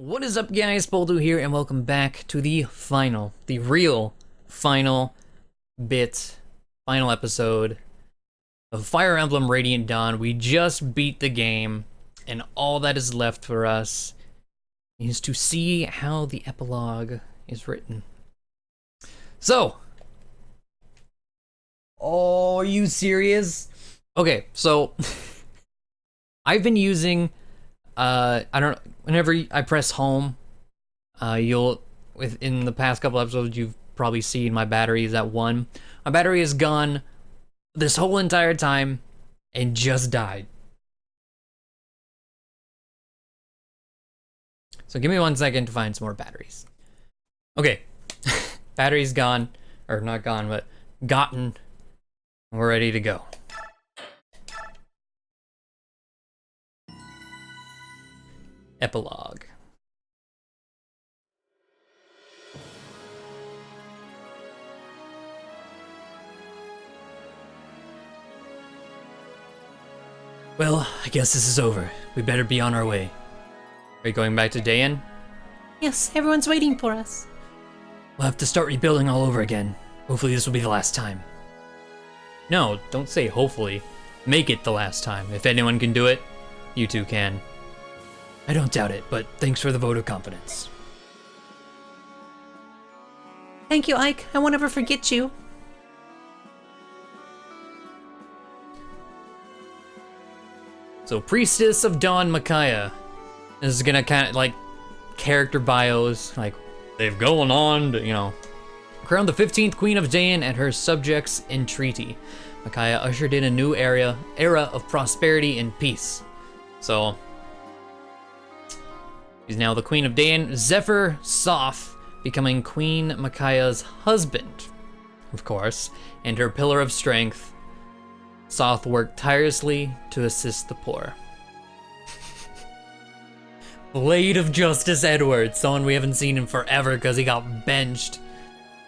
What is up, guys? poledoo here, and welcome back to the real final episode of Fire Emblem Radiant Dawn. We just beat the game, and all that is left for us is to see how the epilogue is written. So, oh, are you serious? Okay, so I've been using whenever I press home, within the past couple episodes, you've probably seen my battery is at 1. My battery is gone this whole entire time and just died. So give me 1 second to find some more batteries. Okay, battery's gone, or not gone, but gotten. We're ready to go. Epilogue. Well, I guess this is over. We better be on our way. Are you going back to Dayan? Yes, everyone's waiting for us. We'll have to start rebuilding all over again. Hopefully this will be the last time. No, don't say hopefully. Make it the last time. If anyone can do it, you two can. I don't doubt it, but thanks for the vote of confidence. Thank you, Ike. I won't ever forget you. So, Priestess of Dawn Micaiah. This is gonna kind of like character bios, like they've gone on to, crowned the 15th Queen of Dayan and her subjects in treaty. Micaiah ushered in a new era of prosperity and peace. So, she's now the Queen of Dayan. Zephyr Soph becoming Queen Micaiah's husband, of course, and her pillar of strength. Soph worked tirelessly to assist the poor. Blade of Justice Edward, someone we haven't seen in forever because he got benched.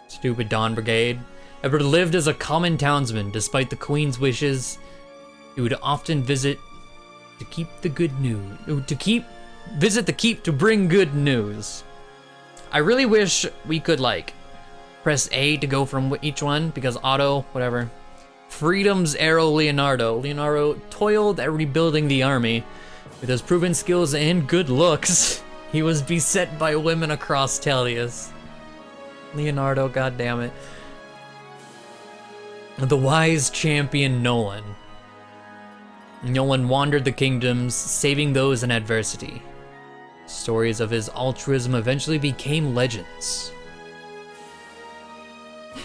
Stupid Dawn Brigade. Edward lived as a common townsman. Despite the Queen's wishes, he would often visit to keep the good news. Visit the keep to bring good news. I really wish we could press A to go from each one, because auto, whatever. Freedom's Arrow Leonardo. Leonardo toiled at rebuilding the army. With his proven skills and good looks, he was beset by women across Tellius. Leonardo, goddammit. The wise champion Nolan. Nolan wandered the kingdoms, saving those in adversity. Stories of his altruism eventually became legends.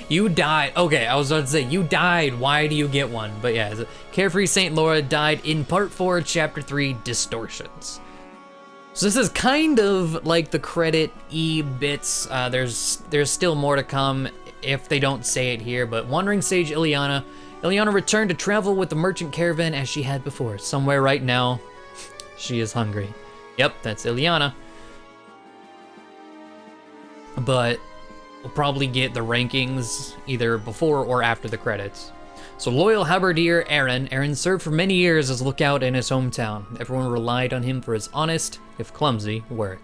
You died. Okay, I was about to say, you died. Why do you get one? But yeah, Carefree Saint Laura died in Part 4, Chapter 3, Distortions. So this is kind of like the credit E bits. There's still more to come if they don't say it here, but Wandering Sage Ileana. Ileana returned to travel with the merchant caravan as she had before. Somewhere right now, she is hungry. Yep, that's Ileana. But we'll probably get the rankings either before or after the credits. So loyal halberdier Aaron. Aaron served for many years as lookout in his hometown. Everyone relied on him for his honest, if clumsy, work.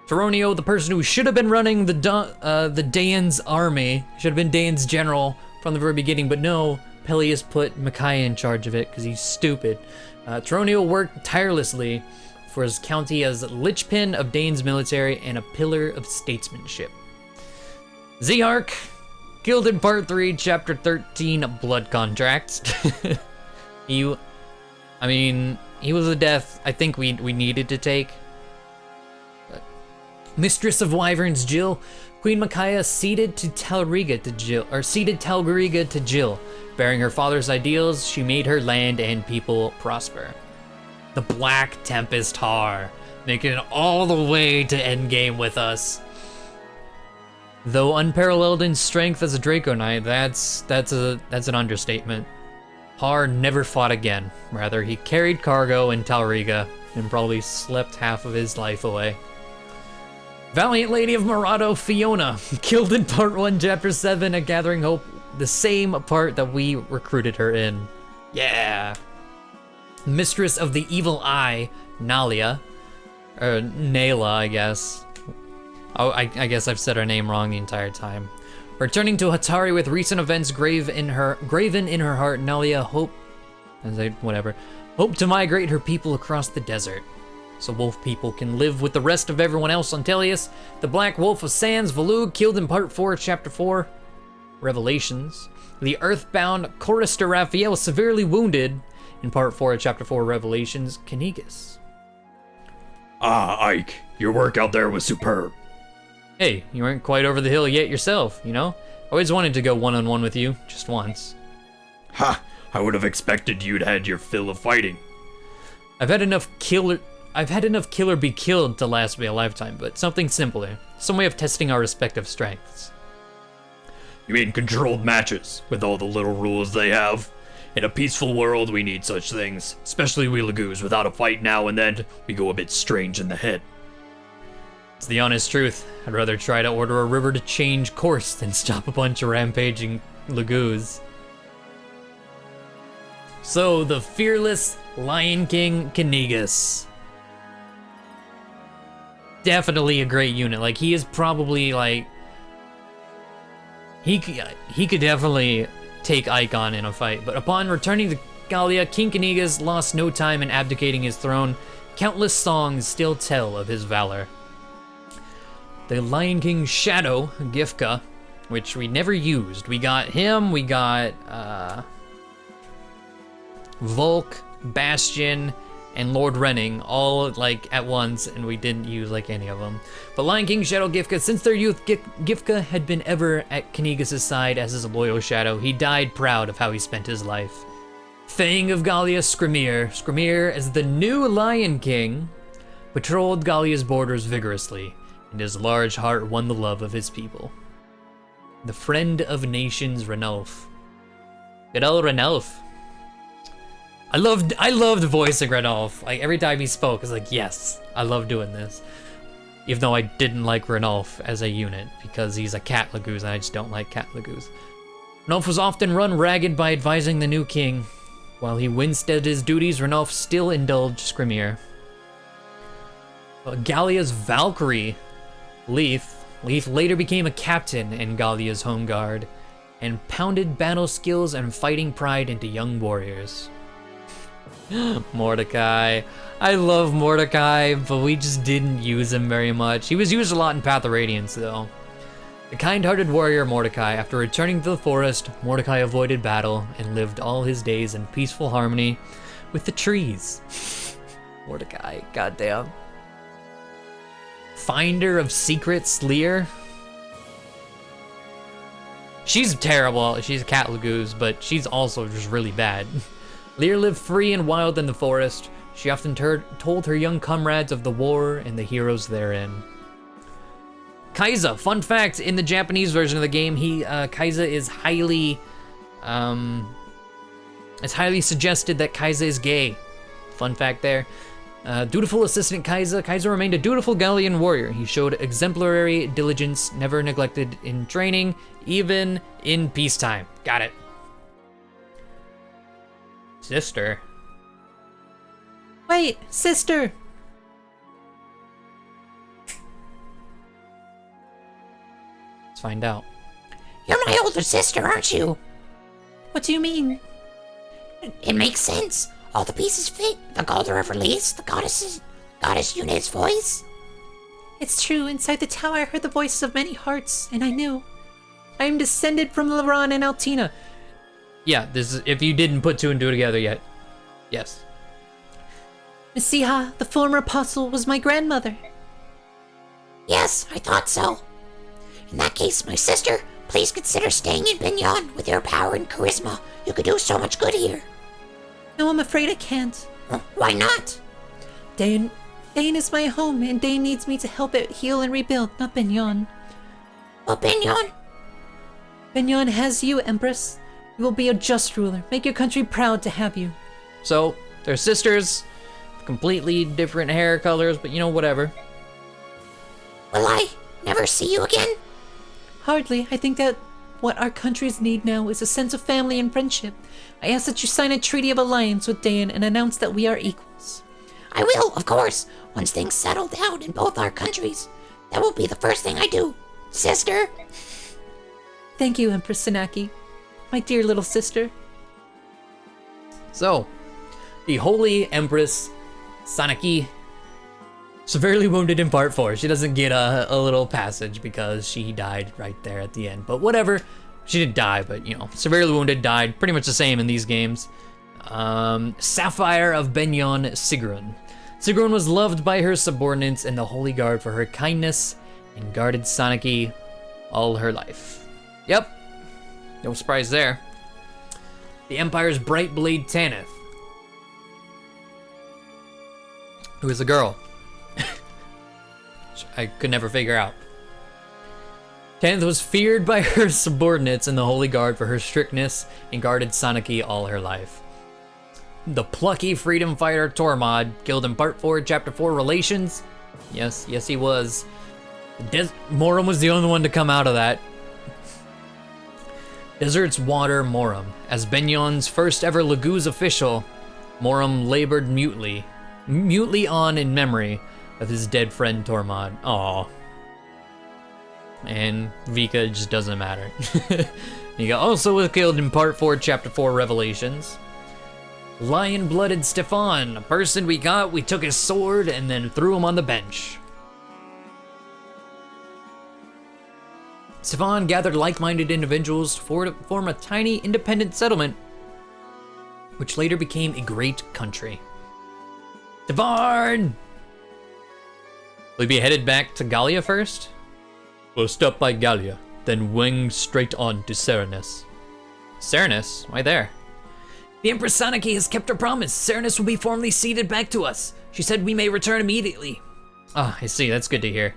Taronio, the person who should have been running the Dayan's army, should have been Dayan's general from the very beginning, but no, Peleus put Micaiah in charge of it because he's stupid. Taronio worked tirelessly for his county as linchpin of Dayan's military and a pillar of statesmanship. Zeark, killed in Part 3, Chapter 13, Blood Contract. He was a death I think we needed to take. But Mistress of Wyverns Jill. Queen Micaiah ceded Talgariga to Jill. Bearing her father's ideals, she made her land and people prosper. The Black Tempest Har, making it all the way to endgame with us. Though unparalleled in strength as a Draco Knight, that's an understatement. Har never fought again. Rather, he carried cargo in Talgariga and probably slept half of his life away. Valiant Lady of Murado Fiona, killed in Part 1, Chapter 7, A Gathering Hope, the same part that we recruited her in. Yeah. Mistress of the Evil Eye, Nalia, Nayla, I guess. Oh, I guess I've said her name wrong the entire time. Returning to Hatari with recent events graven in her heart, Nalia hope to migrate her people across the desert, so wolf people can live with the rest of everyone else on Tellius. The Black Wolf of Sands, Volug, killed in Part 4, Chapter 4, Revelations. The Earthbound Chorister Raphael, severely wounded in Part 4, Chapter 4, Revelations. Kanigas. Ah, Ike, your work out there was superb. Hey, you weren't quite over the hill yet yourself, you know? Always wanted to go one-on-one with you, just once. Ha! I would have expected you'd had your fill of fighting. I've had enough killer be killed to last me a lifetime, but something simpler. Some way of testing our respective strengths. You mean controlled matches, with all the little rules they have? In a peaceful world, we need such things, especially we Lagoos. Without a fight now and then, we go a bit strange in the head. It's the honest truth. I'd rather try to order a river to change course than stop a bunch of rampaging Lagoos. So, the fearless Lion King Kanigas. Definitely a great unit. Like, he is probably, like... He could definitely take Ike on in a fight, but upon returning to Gallia, King Kanigas lost no time in abdicating his throne. Countless songs still tell of his valor. The Lion King Shadow, Gifka, which we never used. We got him, we got Volk, Bastion, and Lord Renning all like at once, and we didn't use like any of them. But Lion King Shadow Gifka, since their youth, Gifka had been ever at Kanigas' side as his loyal shadow. He died proud of how he spent his life. Fang of Gallia, Skrimir as the new Lion King, patrolled Gallia's borders vigorously, and his large heart won the love of his people. The friend of nations, Ranulf. Good old Ranulf. I loved voicing Ranulf. Like, every time he spoke, I was like, yes, I love doing this. Even though I didn't like Ranulf as a unit, because he's a cat Lagoos, and I just don't like cat Lagoos. Ranulf was often run ragged by advising the new king. While he winced at his duties, Ranulf still indulged Skrimir. Gallia's Valkyrie, Leith later became a captain in Gallia's home guard, and pounded battle skills and fighting pride into young warriors. Mordecai. I love Mordecai, but we just didn't use him very much. He was used a lot in Path of Radiance, though. The kind-hearted warrior Mordecai, after returning to the forest, Mordecai avoided battle and lived all his days in peaceful harmony with the trees. Mordecai, goddamn. Finder of Secrets, Lear. She's terrible. She's a cat Lagoos, but she's also just really bad. Lear lived free and wild in the forest. She often told her young comrades of the war and the heroes therein. Kaiza, fun fact, in the Japanese version of the game, Kaiza is it's highly suggested that Kaiza is gay. Fun fact there. Dutiful assistant Kaiza remained a dutiful Gallian warrior. He showed exemplary diligence, never neglected in training, even in peacetime. Got it. Sister. Wait, sister! Let's find out. You're my older sister, aren't you? What do you mean? It makes sense. All the pieces fit. The Galder of Release, the goddess unit's voice. It's true, inside the tower I heard the voices of many hearts, and I knew. I am descended from Laron and Altina. Yeah, this is if you didn't put two and two together yet. Yes. Messiha, the former apostle, was my grandmother. Yes, I thought so. In that case, my sister, please consider staying in Binyan. With your power and charisma, you could do so much good here. No, I'm afraid I can't. Why not? Dane is my home, and Dane needs me to help it heal and rebuild, not Binyan. Well, Binyan? Binyan has you, Empress. You will be a just ruler. Make your country proud to have you. So, they're sisters, completely different hair colors, but you know, whatever. Will I never see you again? Hardly. I think that what our countries need now is a sense of family and friendship. I ask that you sign a treaty of alliance with Dayan and announce that we are equals. I will, of course, once things settle down in both our countries. That will be the first thing I do, sister. Thank you, Empress Sanaki, my dear little sister. So, the Holy Empress Sanaki, severely wounded in part 4. She doesn't get a little passage because she died right there at the end. But whatever, she didn't die, but you know, severely wounded, died. Pretty much the same in these games. Sapphire of Benyon Sigrun. Sigrun was loved by her subordinates and the Holy Guard for her kindness and guarded Sanaki all her life. Yep, no surprise there. The Empire's Bright Blade Tanith, who is a girl. I could never figure out. Tanith was feared by her subordinates in the Holy Guard for her strictness and guarded Sanaki all her life. The plucky freedom fighter Tormod, killed in Part 4, Chapter 4, Relations. Yes, he was. Moram was the only one to come out of that. Desert's Water Moram. As Benyon's first ever Laguz official, Moram labored mutely on in memory of his dead friend Tormod. Aww. And Vika just doesn't matter. He also was killed in Part 4, Chapter 4, Revelations. Lion-blooded Stefan, a person we took his sword and then threw him on the bench. Stefan gathered like-minded individuals to form a tiny independent settlement, which later became a great country. Stefan! Will we be headed back to Gallia first? We'll stop by Gallia, then wing straight on to Serenus. Serenus? Why there? The Empress Sanaki has kept her promise. Serenus will be formally ceded back to us. She said we may return immediately. Ah, I see. That's good to hear.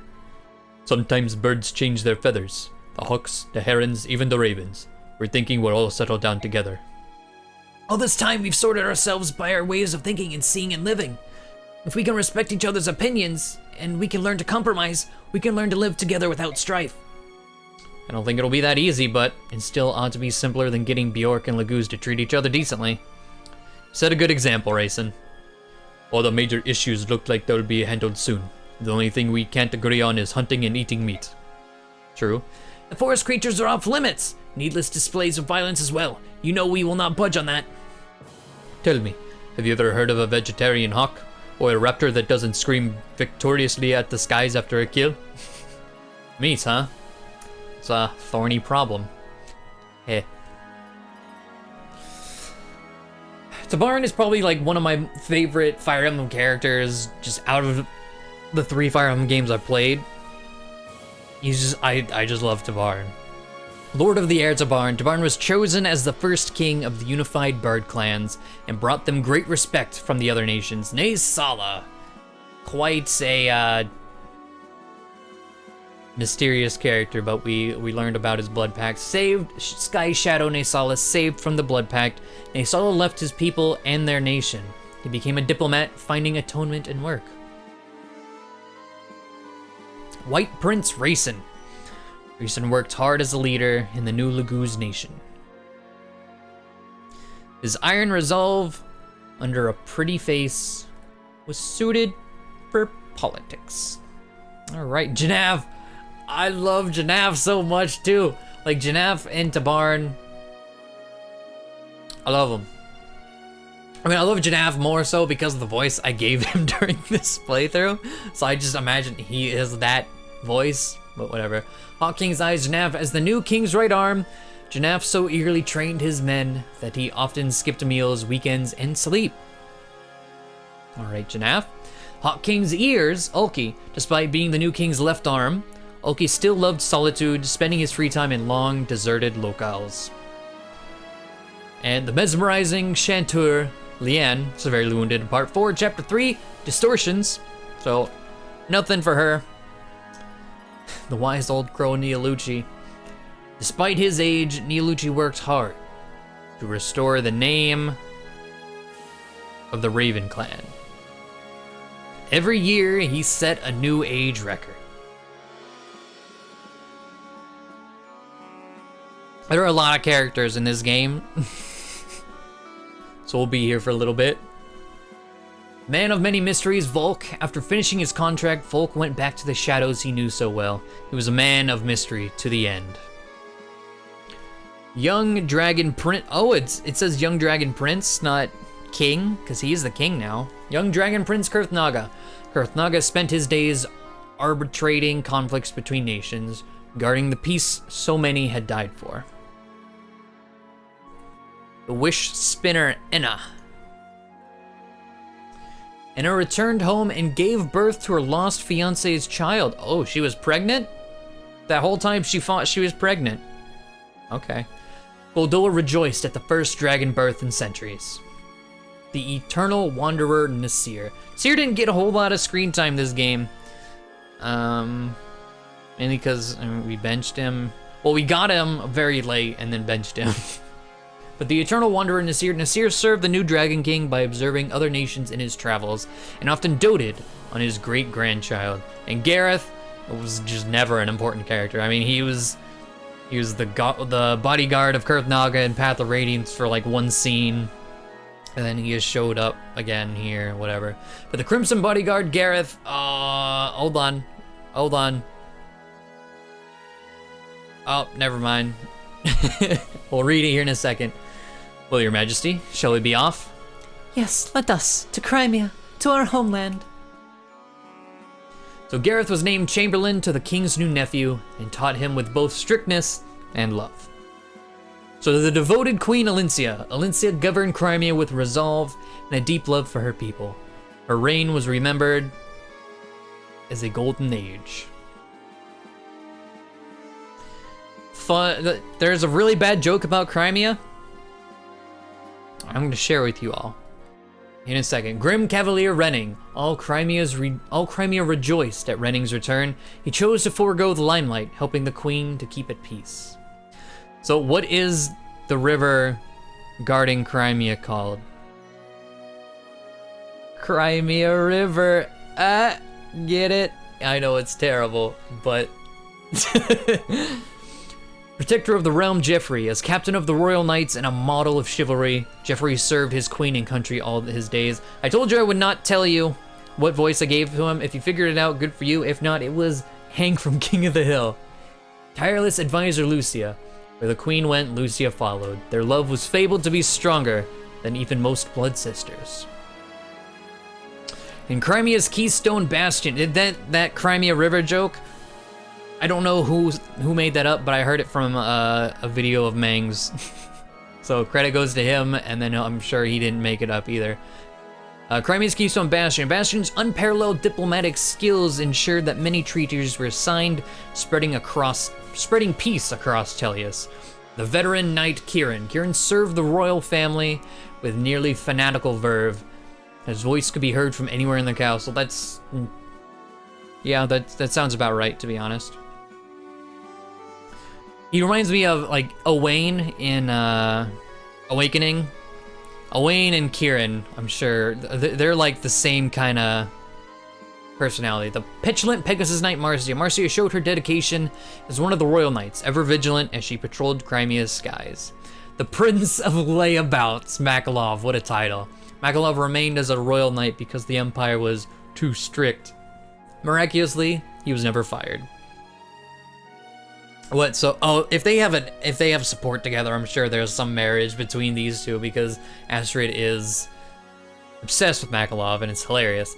Sometimes birds change their feathers. The hawks, the herons, even the ravens. We're thinking we'll all settle down together. All this time we've sorted ourselves by our ways of thinking and seeing and living. If we can respect each other's opinions, and we can learn to compromise, we can learn to live together without strife. I don't think it'll be that easy, but it still ought to be simpler than getting Bjork and Laguz to treat each other decently. Set a good example, Raisin. All the major issues look like they'll be handled soon. The only thing we can't agree on is hunting and eating meat. True. The forest creatures are off limits. Needless displays of violence as well. You know we will not budge on that. Tell me, have you ever heard of a vegetarian hawk? Or a raptor that doesn't scream victoriously at the skies after a kill? Meat, huh? It's a thorny problem. Hey. Tabarin is probably like one of my favorite Fire Emblem characters, just out of the 3 Fire Emblem games I've played. I just love Tabarin. Lord of the Air Tabarin, Tabarin was chosen as the first king of the unified Bard clans and brought them great respect from the other nations. Nay Sala, quite a mysterious character, but we learned about his blood pact. Saved Sky Shadow Naysala, saved from the blood pact. Naysala left his people and their nation. He became a diplomat, finding atonement and work. White Prince Raisin. Raisin worked hard as a leader in the new Laguz nation. His iron resolve, under a pretty face, was suited for politics. Alright, Janav. I love Janav so much too. Like Janav and Tabarin. I love him. I mean, I love Janav more so because of the voice I gave him during this playthrough. So I just imagine he is that voice, but whatever. Hawk King's eyes Janav as the new king's right arm. Janav so eagerly trained his men that he often skipped meals, weekends, and sleep. Alright, Janav. Hawk King's ears, Ulki. Despite being the new king's left arm, Ulki still loved solitude, spending his free time in long, deserted locales. And the mesmerizing Chanteur, Liane, severely wounded in Part 4, Chapter 3, Distortions. So, nothing for her. The wise old crow Neolucci. Despite his age, Neolucci worked hard to restore the name of the Raven clan. Every year, he set a new age record. There are a lot of characters in this game, so we'll be here for a little bit. Man of many mysteries, Volk. After finishing his contract, Volk went back to the shadows he knew so well. He was a man of mystery to the end. Young Dragon Prince. Oh, it says Young Dragon Prince, not King, because he is the king now. Young Dragon Prince Kurthnaga. Kurthnaga spent his days arbitrating conflicts between nations, guarding the peace so many had died for. The Wish Spinner Enna. Enna returned home and gave birth to her lost fiance's child. Oh, she was pregnant? That whole time she thought she was pregnant. Okay. Goldoa rejoiced at the first dragon birth in centuries. The Eternal Wanderer Nasir. Nasir didn't get a whole lot of screen time this game. Mainly because we benched him. Well, we got him very late and then benched him. But the Eternal Wanderer Nasir served the new Dragon King by observing other nations in his travels, and often doted on his great-grandchild. And Gareth was just never an important character. I mean, he was the bodyguard of Kurthnaga and Path of Radiance for like one scene, and then he just showed up again here, whatever. But the Crimson Bodyguard, Gareth, hold on. Oh, never mind. We'll read it here in a second. Well, Your Majesty, shall we be off? Yes, let us, to Crimea, to our homeland. So Gareth was named Chamberlain to the king's new nephew and taught him with both strictness and love. So the devoted Queen Alincia governed Crimea with resolve and a deep love for her people. Her reign was remembered as a golden age. There's a really bad joke about Crimea I'm going to share with you all in a second. Grim Cavalier Renning. All Crimea rejoiced at Renning's return. He chose to forego the limelight, helping the queen to keep at peace. So what is the river guarding Crimea called? Crimea River. Get it? I know it's terrible, but... Protector of the realm, Geoffrey. As captain of the Royal Knights and a model of chivalry, Geoffrey served his queen and country all his days. I told you I would not tell you what voice I gave to him. If you figured it out, good for you. If not, it was Hank from King of the Hill. Tireless advisor, Lucia. Where the queen went, Lucia followed. Their love was fabled to be stronger than even most blood sisters. In Crimea's Keystone Bastion, that Crimea River joke, I don't know who made that up, but I heard it from a video of Mang's. So credit goes to him, and then I'm sure he didn't make it up either. Crimea's Keystone Bastion. Bastion's unparalleled diplomatic skills ensured that many treaties were signed, spreading peace across Tellius. The veteran knight Kieran. Kieran served the royal family with nearly fanatical verve. His voice could be heard from anywhere in the castle. Yeah, that sounds about right, to be honest. He reminds me of, like, Owain in Awakening. Owain and Kieran, I'm sure, they're like the same kind of personality. The petulant Pegasus Knight Marcia. Marcia showed her dedication as one of the Royal Knights, ever vigilant as she patrolled Crimea's skies. The Prince of Layabouts, Makalov, what a title. Makalov remained as a Royal Knight because the Empire was too strict. Miraculously, he was never fired. What? So, if they have support together, I'm sure there's some marriage between these two because Astrid is obsessed with Makalov, and it's hilarious.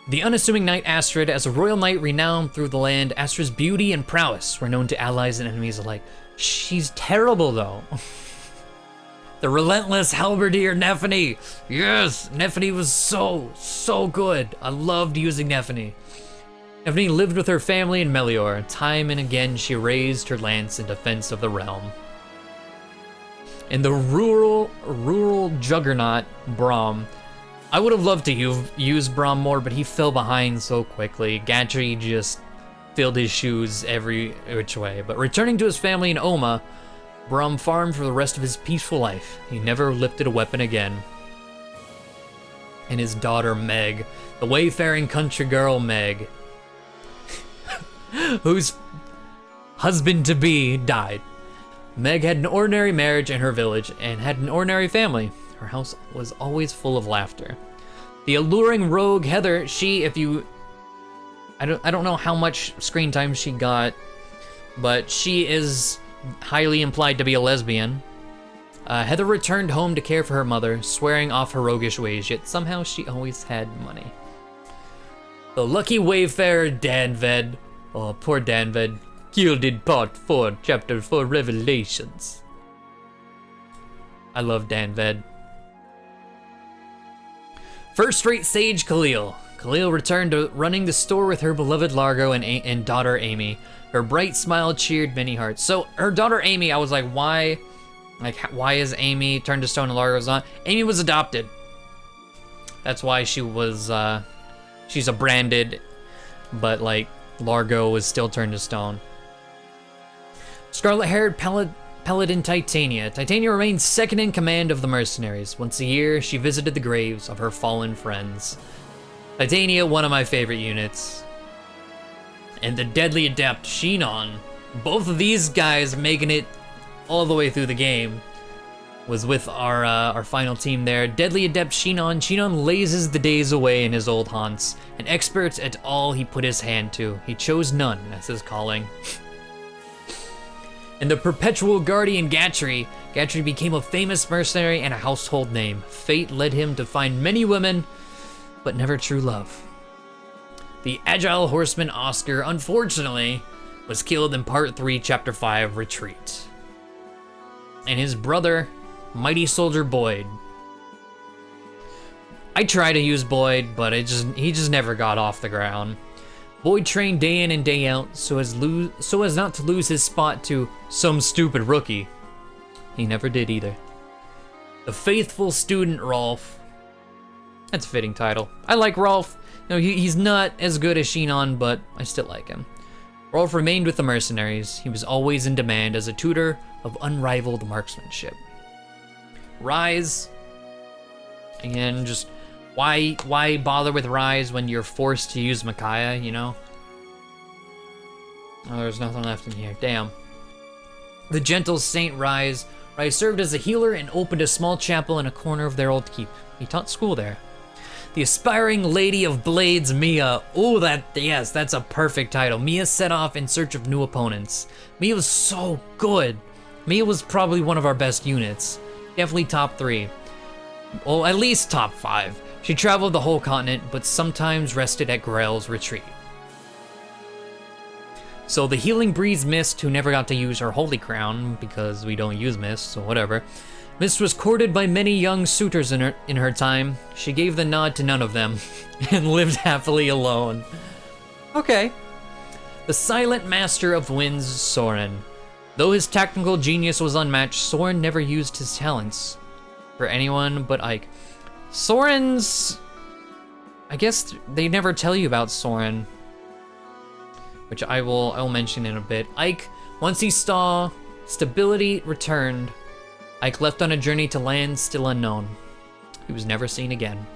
The unassuming knight Astrid, as a royal knight renowned through the land, Astrid's beauty and prowess were known to allies and enemies alike. She's terrible, though. The relentless halberdier Nephany. Yes, Nephany was so good. I loved using Nephany. Nephany lived with her family in Melior. Time and again, she raised her lance in defense of the realm. In the rural juggernaut, Braum. I would have loved to use Braum more, but he fell behind so quickly. Gatry just filled his shoes every which way. But returning to his family in Oma, Braum farmed for the rest of his peaceful life. He never lifted a weapon again. And his daughter, Meg, the wayfaring country girl, Meg, whose husband-to-be died. Meg had an ordinary marriage in her village and had an ordinary family. Her house was always full of laughter. The alluring rogue Heather, I don't know how much screen time she got, but she is highly implied to be a lesbian. Heather returned home to care for her mother, swearing off her roguish ways, yet somehow she always had money. The lucky wayfarer Danved. Oh, poor Danved. Gilded Part 4, Chapter 4 Revelations. I love Danved. First-rate sage Khalil. Khalil returned to running the store with her beloved Largo and daughter Amy. Her bright smile cheered many hearts. So her daughter Amy, I was like, why? Like, why is Amy turned to stone and Largo's not? Amy was adopted. That's why she was, she's a branded, but like, Largo was still turned to stone. Scarlet-haired Paladin Titania. Titania remained second in command of the mercenaries. Once a year, she visited the graves of her fallen friends. Titania, one of my favorite units. And the deadly adept Shinon. Both of these guys making it all the way through the game. Was with our final team there. Deadly adept Shinon. Shinon lazes the days away in his old haunts. An expert at all he put his hand to. He chose none as his calling. And the perpetual guardian Gatry. Gatry became a famous mercenary and a household name. Fate led him to find many women, but never true love. The agile horseman Oscar, unfortunately, was killed in Part 3, Chapter 5, Retreat. And his brother, Mighty Soldier Boyd. I tried to use Boyd, but he just never got off the ground. Boyd trained day in and day out so as not to lose his spot to some stupid rookie. He never did either. The faithful student Rolf. That's a fitting title. I like Rolf. No, he's not as good as Shinon, but I still like him. Rolf remained with the mercenaries. He was always in demand as a tutor of unrivaled marksmanship. Rise. Again, just why bother with Rise when you're forced to use Micaiah, you know? Oh, there's nothing left in here. Damn. The gentle Saint Rise. Rise served as a healer and opened a small chapel in a corner of their old keep. He taught school there. The aspiring Lady of Blades, Mia. Oh, yes, that's a perfect title. Mia set off in search of new opponents. Mia was so good. Mia was probably one of our best units. Definitely top 3. Well, at least top 5. She traveled the whole continent, but sometimes rested at Grail's retreat. So the healing breeze Mist, who never got to use her holy crown, because we don't use Mist, so whatever. Mist was courted by many young suitors in her time. She gave the nod to none of them, and lived happily alone. Okay. The silent master of winds, Soren. Though his technical genius was unmatched, Soren never used his talents for anyone but Ike. Soren's... I guess they never tell you about Soren, which I will mention in a bit. Ike, once he saw stability returned, Ike left on a journey to lands still unknown. He was never seen again.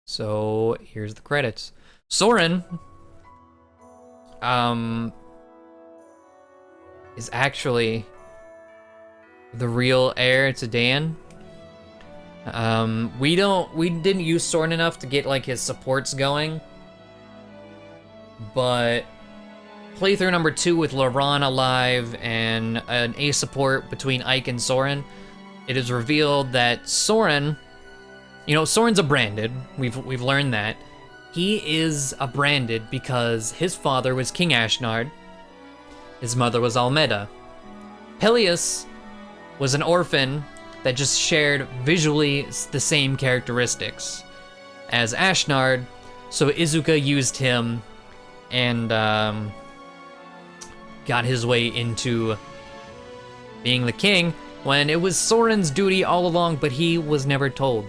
So here's the credits. Soren is actually the real heir to Dan. We didn't use Soren enough to get like his supports going, but playthrough number 2 with Laron alive and an A support between Ike and Soren, it is revealed that Soren, you know, Soren's a branded. We've learned that. He is a branded because his father was King Ashnard. His mother was Almeda. Peleus was an orphan that just shared visually the same characteristics as Ashnard, so Izuka used him and got his way into being the king when it was Soren's duty all along, but he was never told.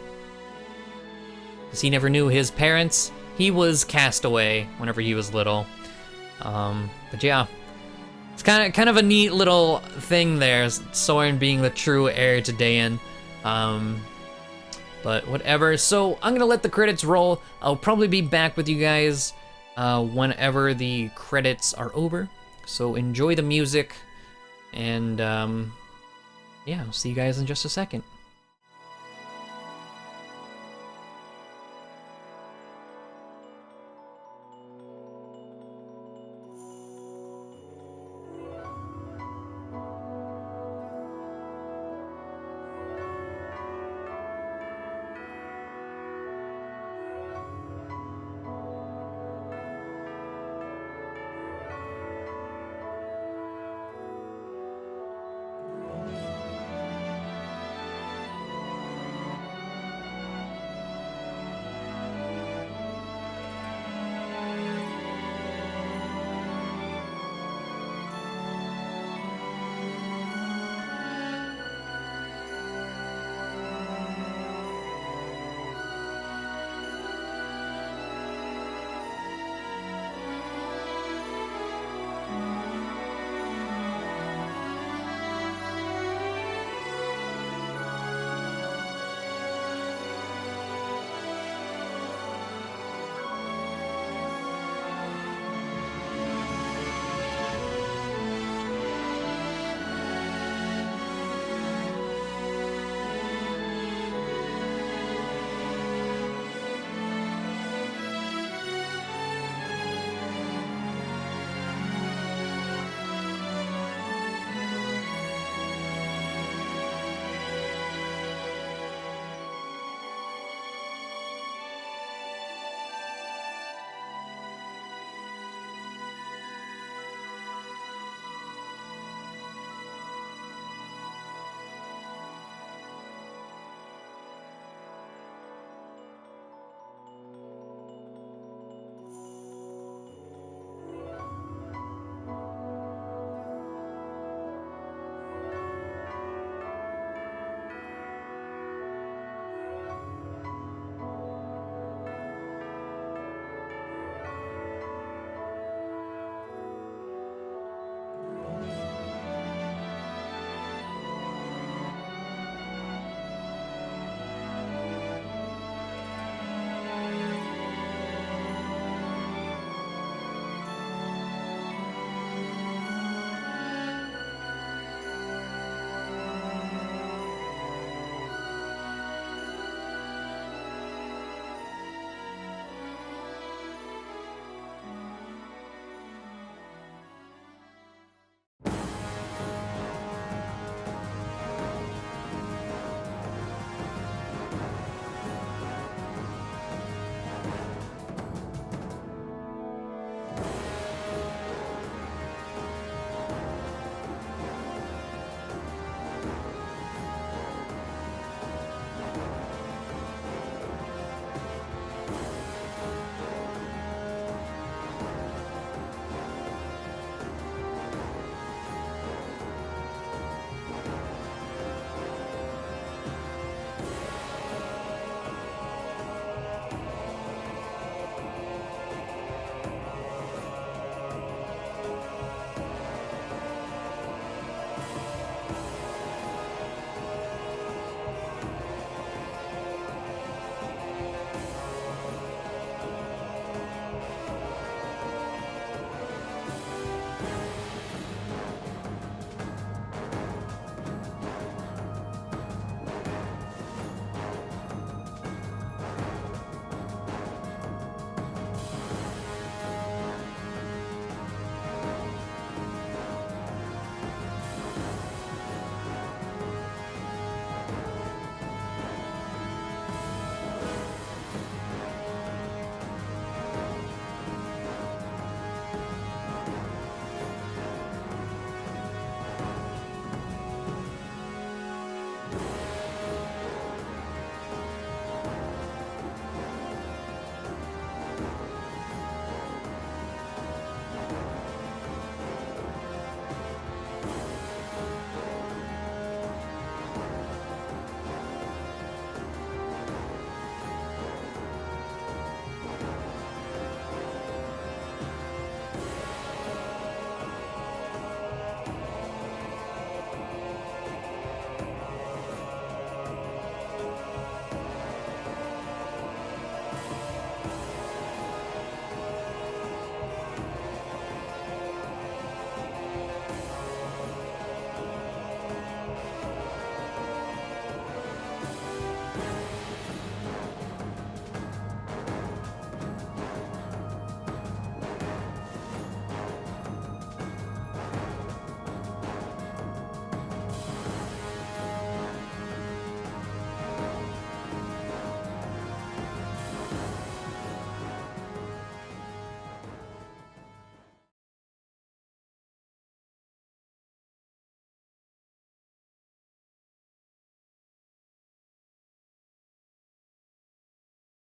Because he never knew his parents. He was cast away whenever he was little. But yeah, it's kind of a neat little thing there, Soren being the true heir to Dan. But whatever. So I'm gonna let the credits roll. I'll probably be back with you guys whenever the credits are over. So enjoy the music. And yeah, I'll see you guys in just a second.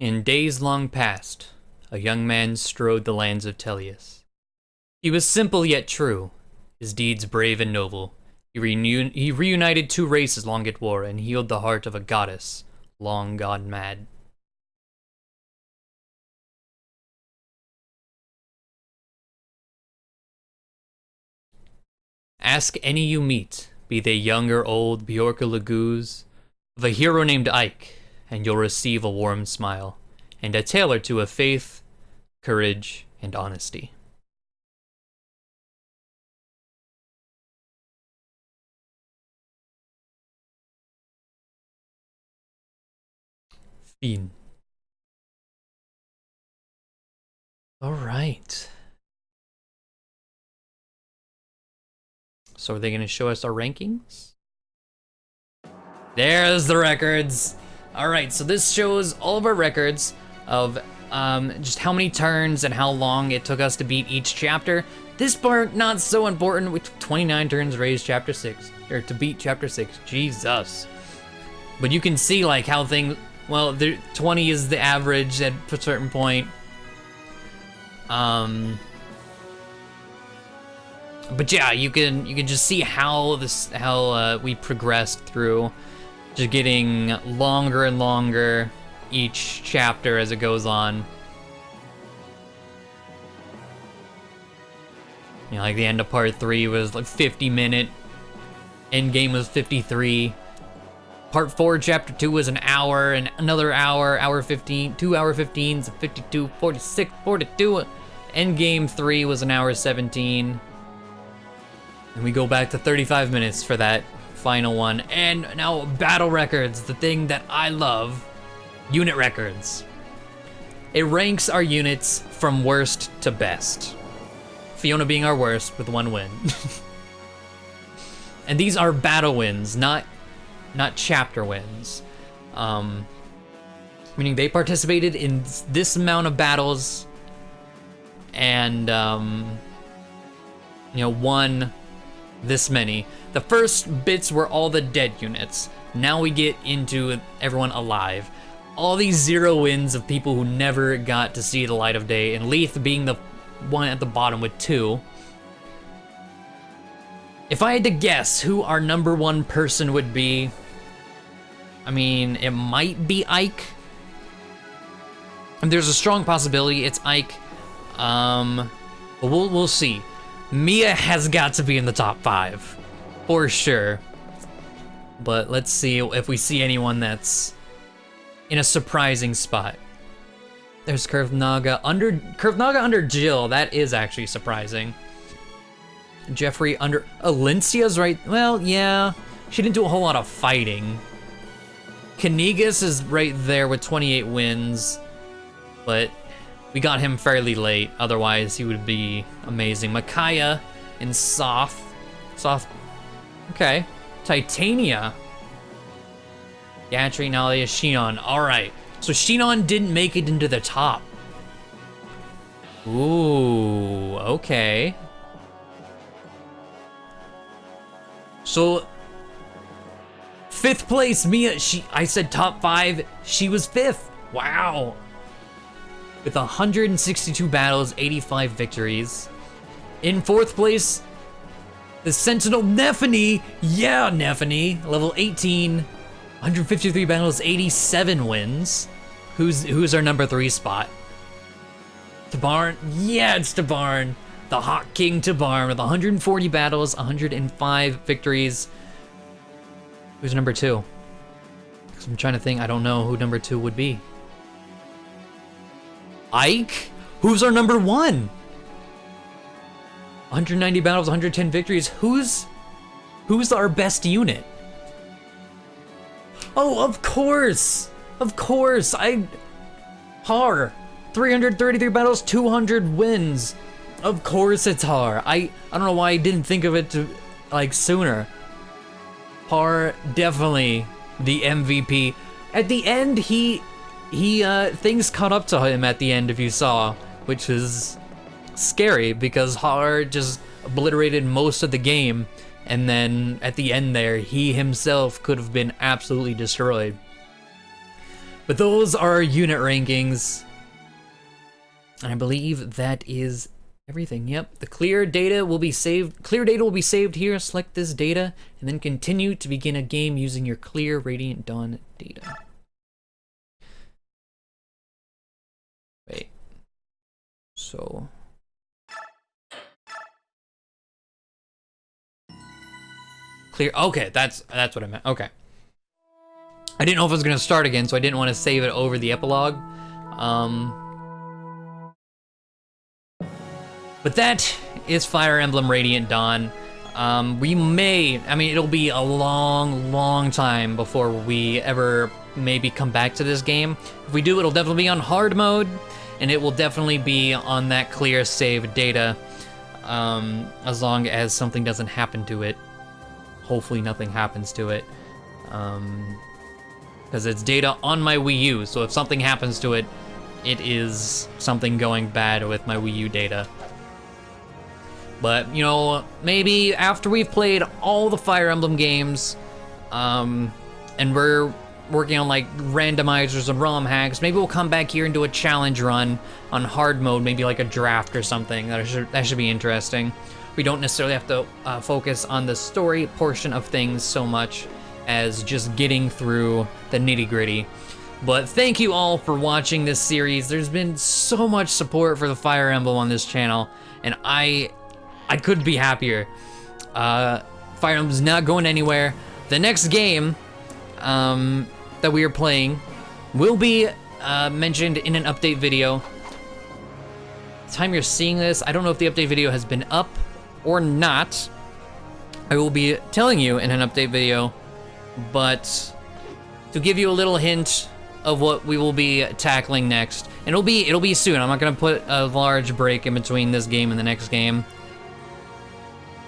In days long past, a young man strode the lands of Tellius. He was simple yet true, his deeds brave and noble. He reunited two races long at war and healed the heart of a goddess long gone mad. Ask any you meet, be they young or old, Bjork or Laguz, of a hero named Ike, and you'll receive a warm smile, and a tale or two of faith, courage, and honesty. Fiend. All right. So are they going to show us our rankings? There's the records. All right, so this shows all of our records of just how many turns and how long it took us to beat each chapter. This part, not so important. We took 29 turns to raise chapter 6, or to beat chapter 6. Jesus. But you can see like how things, well, 20 is the average at a certain point. But yeah, you can just see how we progressed through, just getting longer and longer each chapter as it goes on. You know, like the end of part 3 was like 50-minute, end game was 53. Part 4, chapter 2 was an hour, and another hour 15, 2 hour 15s, 52, 46, 42. End game 3 was an hour 17. And we go back to 35 minutes for that final one. And now battle records, the thing that I love, unit records. It ranks our units from worst to best. Fiona being our worst with 1 win. And these are battle wins, not chapter wins. Meaning they participated in this amount of battles and won this many. The first bits were all the dead units. Now we get into everyone alive. All these 0 wins of people who never got to see the light of day, and Leith being the one at the bottom with 2. If I had to guess who our number 1 person would be, I mean, it might be Ike. And there's a strong possibility it's Ike. But we'll see. Mia has got to be in the top 5, for sure. But let's see if we see anyone that's in a surprising spot. There's Curved Naga under Jill. That is actually surprising. Jeffrey under Alencia's right. Well, yeah, she didn't do a whole lot of fighting. Kanigas is right there with 28 wins, but we got him fairly late, otherwise he would be amazing. Micaiah and Soth, okay. Titania. Gatry, Nalia, Shinon, alright. So Shinon didn't make it into the top. Ooh, okay. So, 5th place, Mia, I said top 5, she was 5th, wow. With 162 battles, 85 victories. In 4th place, the Sentinel Nephany. Yeah, Nephany, level 18, 153 battles, 87 wins. Who's our number 3 spot? Tabarn. Yeah, it's Tabarn. The Hawk King Tabarn with 140 battles, 105 victories. Who's number 2? 'Cause I'm trying to think. I don't know who number 2 would be. Ike? Who's our number 1? 190 battles, 110 victories. Who's our best unit? Oh, of course. Har. 333 battles, 200 wins. Of course it's Har. I don't know why I didn't think of it sooner. Har, definitely the MVP. At the end, he things caught up to him at the end, if you saw, which is scary because Har just obliterated most of the game, and then at the end there, he himself could have been absolutely destroyed. But those are our unit rankings. And I believe that is everything. Yep, the clear data will be saved. Clear data will be saved here. Select this data and then continue to begin a game using your clear Radiant Dawn data. Wait. So clear. Okay, that's what I meant. Okay. I didn't know if I was gonna start again, so I didn't want to save it over the epilogue. But that is Fire Emblem Radiant Dawn. We may, I mean, it'll be a long time before we ever maybe come back to this game. If we do, it'll definitely be on hard mode, and it will definitely be on that clear save data, as long as something doesn't happen to it. Hopefully nothing happens to it. Because it's data on my Wii U, so if something happens to it, it is something going bad with my Wii U data. But, you know, maybe after we've played all the Fire Emblem games, and we're working on like randomizers and ROM hacks, maybe we'll come back here and do a challenge run on hard mode, maybe like a draft or something. That should be interesting. We don't necessarily have to focus on the story portion of things so much as just getting through the nitty-gritty. But thank you all for watching this series. There's been so much support for the Fire Emblem on this channel, and I couldn't be happier. Fire Emblem's not going anywhere. The next game that we are playing will be mentioned in an update video. The time you're seeing this, I don't know if the update video has been up or not. I will be telling you in an update video, but to give you a little hint of what we will be tackling next, and it'll be soon. I'm not gonna put a large break in between this game and the next game,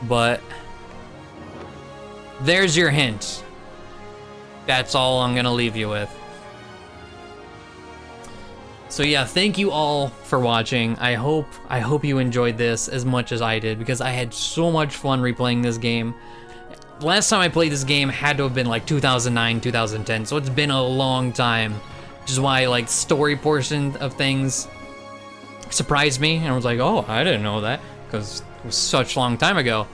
but there's your hint. That's all I'm gonna leave you with. So yeah, thank you all for watching. I hope you enjoyed this as much as I did, because I had so much fun replaying this game. Last time I played this game had to have been like 2009, 2010, so it's been a long time, which is why like story portion of things surprised me, and I was like, oh, I didn't know that, because it was such a long time ago.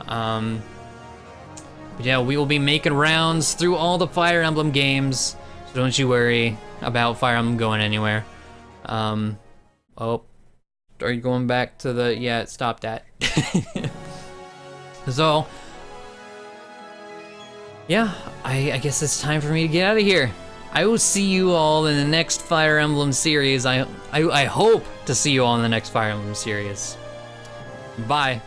But yeah, we will be making rounds through all the Fire Emblem games, so don't you worry about Fire Emblem going anywhere. Oh, are you going back to the, yeah, it stopped at. So, yeah, I guess it's time for me to get out of here. I will see you all in the next Fire Emblem series. I hope to see you all in the next Fire Emblem series. Bye.